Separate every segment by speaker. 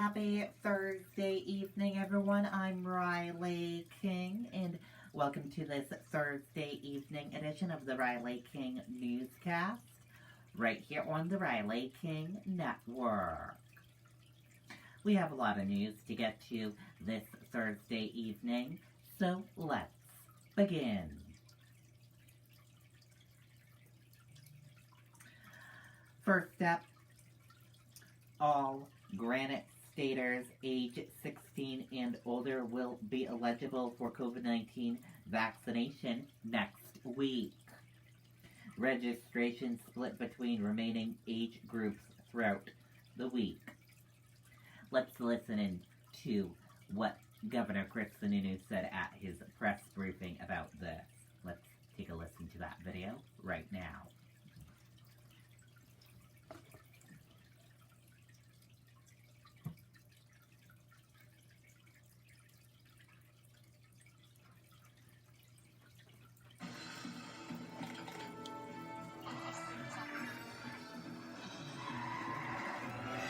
Speaker 1: Happy Thursday evening, everyone. I'm Riley King, and welcome to this Thursday evening edition of the Riley King Newscast, right here on the Riley King Network. We have a lot of news to get to this Thursday evening, so let's begin. First up, all Granite Staters age 16 and older will be eligible for COVID-19 vaccination next week. Registration split between remaining age groups throughout the week. Let's listen in to what Governor Chris Sununu said at his press briefing about this. Let's take a listen to that video right now.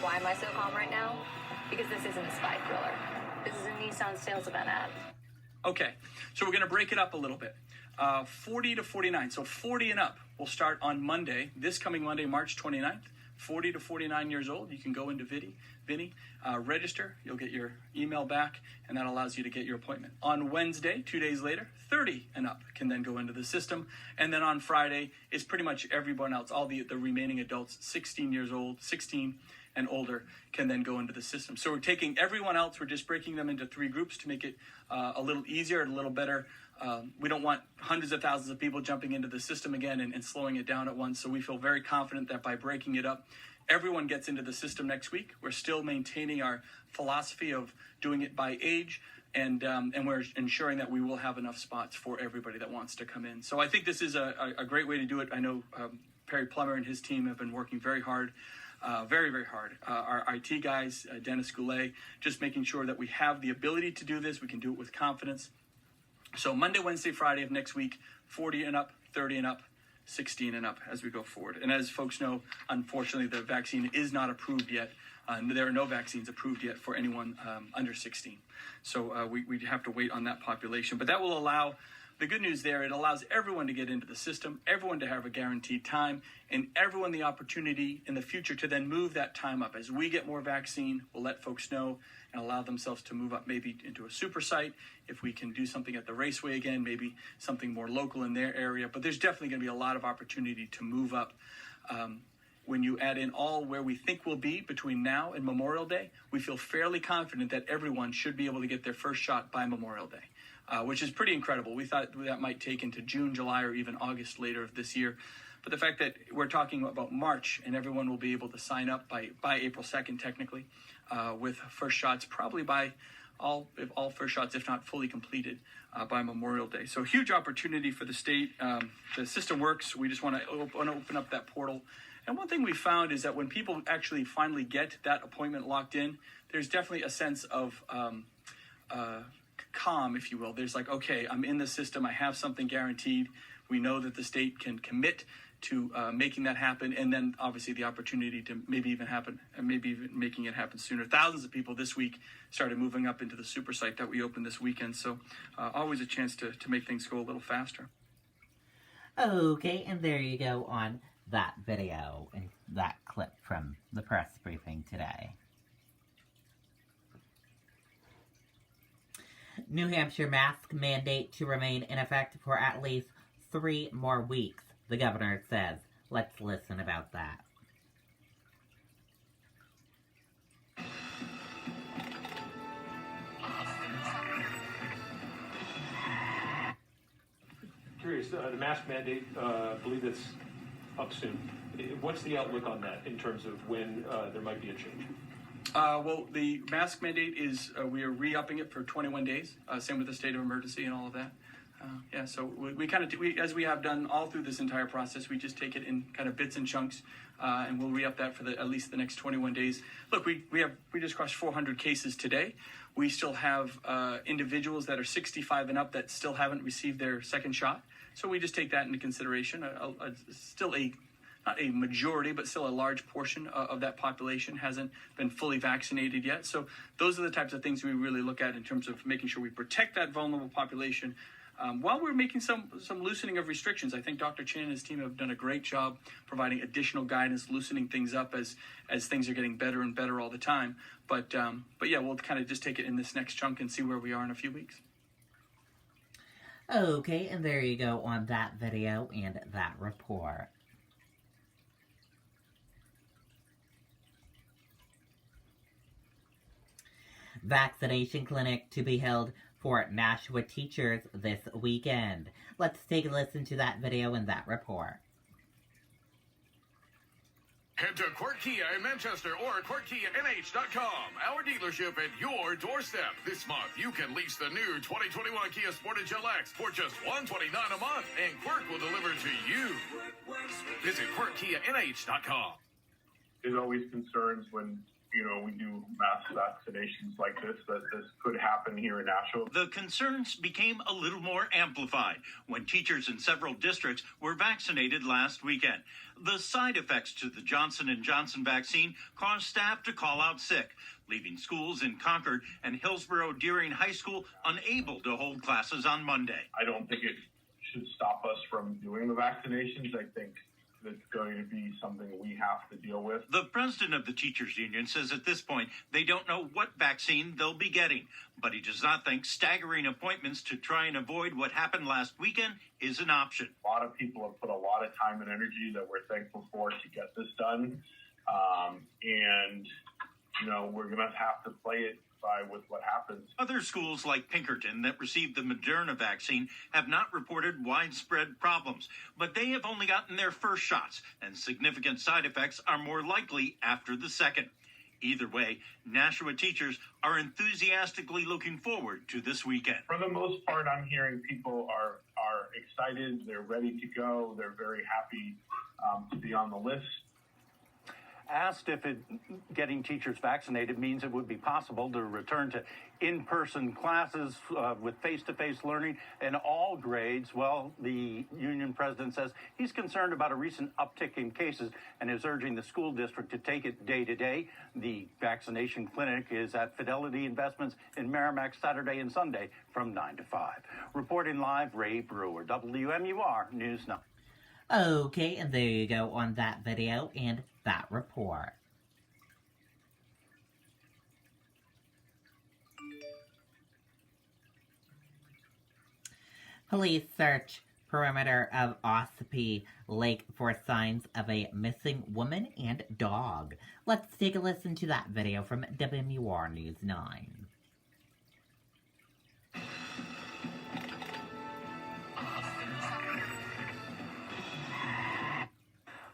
Speaker 2: Why am I so calm right now? Because this isn't a spy thriller. This is a Nissan sales event ad.
Speaker 3: Okay, so we're going to break it up a little bit. 40 to 49, so 40 and up will start on Monday, this coming Monday, March 29th. 40 to 49 years old, you can go into Vinny, register, you'll get your email back, and that allows you to get your appointment. On Wednesday, 2 days later, 30 and up can then go into the system, and then on Friday, it's pretty much everyone else, all the remaining adults, 16 years old, 16 and older, can then go into the system. So we're taking everyone else, we're just breaking them into three groups to make it a little easier and a little better. We don't want hundreds of thousands of people jumping into the system again and slowing it down at once. So we feel very confident that by breaking it up, everyone gets into the system next week. We're still maintaining our philosophy of doing it by age, and we're ensuring that we will have enough spots for everybody that wants to come in. So I think this is a great way to do it. I know Perry Plummer and his team have been working very hard. Very, very hard. Our IT guys, Dennis Goulet, just making sure that we have the ability to do this. We can do it with confidence. So Monday, Wednesday, Friday of next week, 40 and up, 30 and up, 16 and up as we go forward. And as folks know, unfortunately, the vaccine is not approved yet. There are no vaccines approved yet for anyone under 16. So we have to wait on that population. But that will allow, the good news there, it allows everyone to get into the system, everyone to have a guaranteed time, and everyone the opportunity in the future to then move that time up. As we get more vaccine, we'll let folks know and allow themselves to move up maybe into a super site. If we can do something at the raceway again, maybe something more local in their area. But there's definitely going to be a lot of opportunity to move up. When you add in all where we think we'll be between now and Memorial Day, we feel fairly confident that everyone should be able to get their first shot by Memorial Day. Which is pretty incredible. We thought that might take into June, July, or even August later of this year. But the fact that we're talking about March and everyone will be able to sign up by April 2nd, technically, with first shots probably by all first shots, if not fully completed, by Memorial Day. So huge opportunity for the state. The system works. We just want to open up that portal. And one thing we found is that when people actually finally get that appointment locked in, there's definitely a sense of calm, if you will. There's like, okay, I'm in the system. I have something guaranteed. We know that the state can commit to making that happen. And then obviously the opportunity to maybe even making it happen sooner. Thousands of people this week started moving up into the super site that we opened this weekend. So always a chance to make things go a little faster.
Speaker 1: Okay, and there you go on that video and that clip from the press briefing today. New Hampshire mask mandate to remain in effect for at least 3 more weeks, the governor says. Let's listen about that.
Speaker 4: Curious, the mask mandate, I believe it's up soon. What's the outlook on that in terms of when there might be a change?
Speaker 3: Well, the mask mandate is, we are re-upping it for 21 days, same with the state of emergency and all of that. So we kind of, as we have done all through this entire process, we just take it in kind of bits and chunks, and we'll re-up that for at least the next 21 days. Look, we just crossed 400 cases today. We still have individuals that are 65 and up that still haven't received their second shot. So we just take that into consideration. Still a not a majority, but still a large portion of that population hasn't been fully vaccinated yet. So those are the types of things we really look at in terms of making sure we protect that vulnerable population. While we're making some loosening of restrictions, I think Dr. Chin and his team have done a great job providing additional guidance, loosening things up as things are getting better and better all the time. But yeah, we'll kind of just take it in this next chunk and see where we are in a few weeks.
Speaker 1: Okay, and there you go on that video and that report. Vaccination clinic to be held for Nashua teachers this weekend. Let's take a listen to that video and that report.
Speaker 5: Head to Quirk Kia in Manchester or QuirkKiaNH.com. Our dealership at your doorstep. This month, you can lease the new 2021 Kia Sportage LX for just $129 a month, and Quirk will deliver to you. Visit QuirkKiaNH.com.
Speaker 6: There's always concerns when we do mass vaccinations like this, that this could happen here in Nashua.
Speaker 7: The concerns became a little more amplified when teachers in several districts were vaccinated last weekend. The side effects to the Johnson & Johnson vaccine caused staff to call out sick, leaving schools in Concord and Hillsborough-Deering High School unable to hold classes on Monday.
Speaker 6: I don't think it should stop us from doing the vaccinations. I think it's going to be something we have to deal with.
Speaker 7: The president of the teachers union says at this point they don't know what vaccine they'll be getting, but he does not think staggering appointments to try and avoid what happened last weekend is an option.
Speaker 6: A lot of people have put a lot of time and energy that we're thankful for to get this done. We're going to have to play it by with what happens.
Speaker 7: Other schools like Pinkerton that received the Moderna vaccine have not reported widespread problems, but they have only gotten their first shots, and significant side effects are more likely after the second. Either way, Nashua teachers are enthusiastically looking forward to this weekend.
Speaker 6: For the most part, I'm hearing people are excited, they're ready to go, they're very happy to be on the list.
Speaker 8: Asked if getting teachers vaccinated means it would be possible to return to in-person classes with face-to-face learning in all grades. Well, the union president says he's concerned about a recent uptick in cases and is urging the school district to take it day to day. The vaccination clinic is at Fidelity Investments in Merrimack Saturday and Sunday from 9 to 5. Reporting live, Ray Brewer, WMUR News 9.
Speaker 1: Okay, and there you go on that video and that report. Police search perimeter of Ossipee Lake for signs of a missing woman and dog. Let's take a listen to that video from WMUR News 9.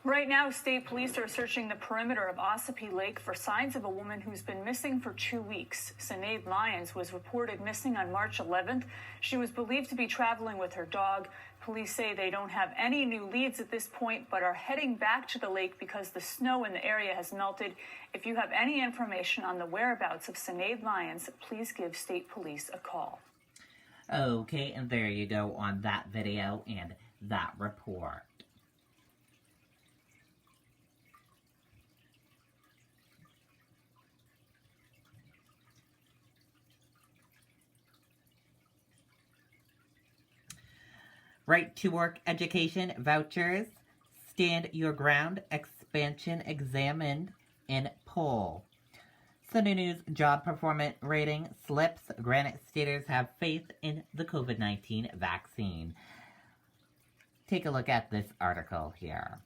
Speaker 9: Right now, state police are searching the perimeter of Ossipee Lake for signs of a woman who's been missing for 2 weeks. Sinead Lyons was reported missing on March 11th. She was believed to be traveling with her dog. Police say they don't have any new leads at this point, but are heading back to the lake because the snow in the area has melted. If you have any information on the whereabouts of Sinead Lyons, please give state police a call.
Speaker 1: Okay, and there you go on that video and that report. Right to work education vouchers, stand your ground, expansion examined in poll. Sunday News job performance rating slips. Granite Staters have faith in the COVID-19 vaccine. Take a look at this article here.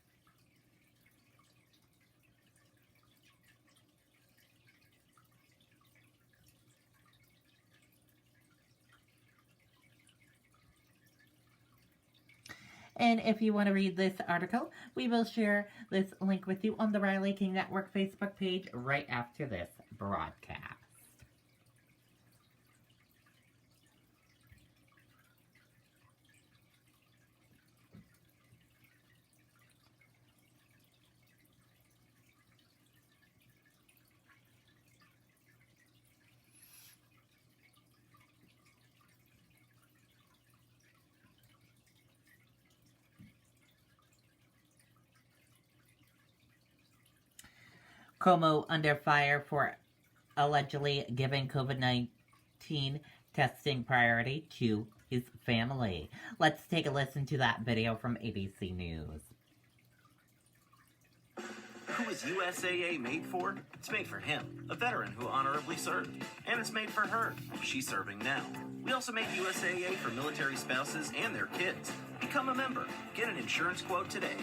Speaker 1: And if you want to read this article, we will share this link with you on the Riley King Network Facebook page right after this broadcast. Cuomo under fire for allegedly giving COVID-19 testing priority to his family. Let's take a listen to that video from ABC News.
Speaker 10: Who is USAA made for? It's made for him, a veteran who honorably served. And it's made for her. She's serving now. We also make USAA for military spouses and their kids. Become a member. Get an insurance quote today.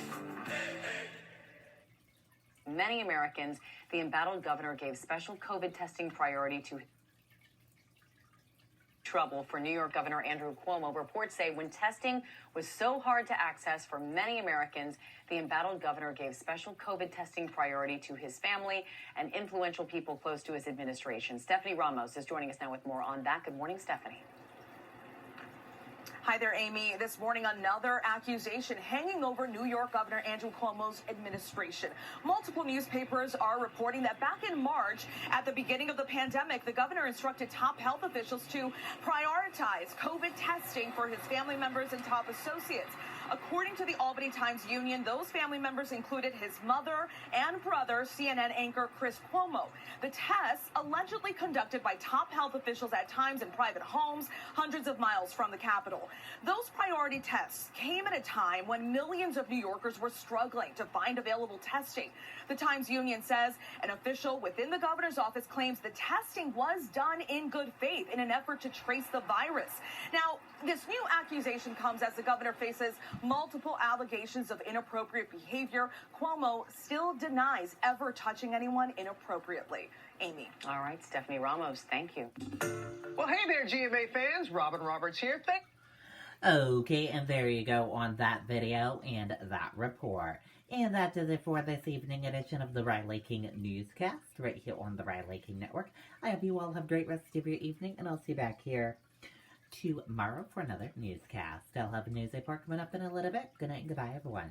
Speaker 2: Many Americans, the embattled governor gave special COVID testing priority to trouble for New York Governor Andrew Cuomo. Reports say when testing was so hard to access for many Americans, the embattled governor gave special COVID testing priority to his family and influential people close to his administration. Stephanie Ramos is joining us now with more on that. Good morning, Stephanie.
Speaker 11: Hi there, Amy. This morning, another accusation hanging over New York Governor Andrew Cuomo's administration. Multiple newspapers are reporting that back in March, at the beginning of the pandemic, the governor instructed top health officials to prioritize COVID testing for his family members and top associates. According to the Albany Times-Union, those family members included his mother and brother, CNN anchor Chris Cuomo. The tests, allegedly conducted by top health officials at times in private homes, hundreds of miles from the Capitol. Those priority tests came at a time when millions of New Yorkers were struggling to find available testing. The Times-Union says an official within the governor's office claims the testing was done in good faith in an effort to trace the virus. Now, this new accusation comes as the governor faces multiple allegations of inappropriate behavior. Cuomo still denies ever touching anyone inappropriately. Amy.
Speaker 2: All right, Stephanie Ramos, thank you.
Speaker 12: Well, hey there, GMA fans. Robin Roberts here.
Speaker 1: Okay, and there you go on that video and that report. And that does it for this evening edition of the Riley King Newscast right here on the Riley King Network. I hope you all have a great rest of your evening, and I'll see you back here tomorrow for another newscast. I'll have a news report coming up in a little bit. Good night and goodbye, everyone.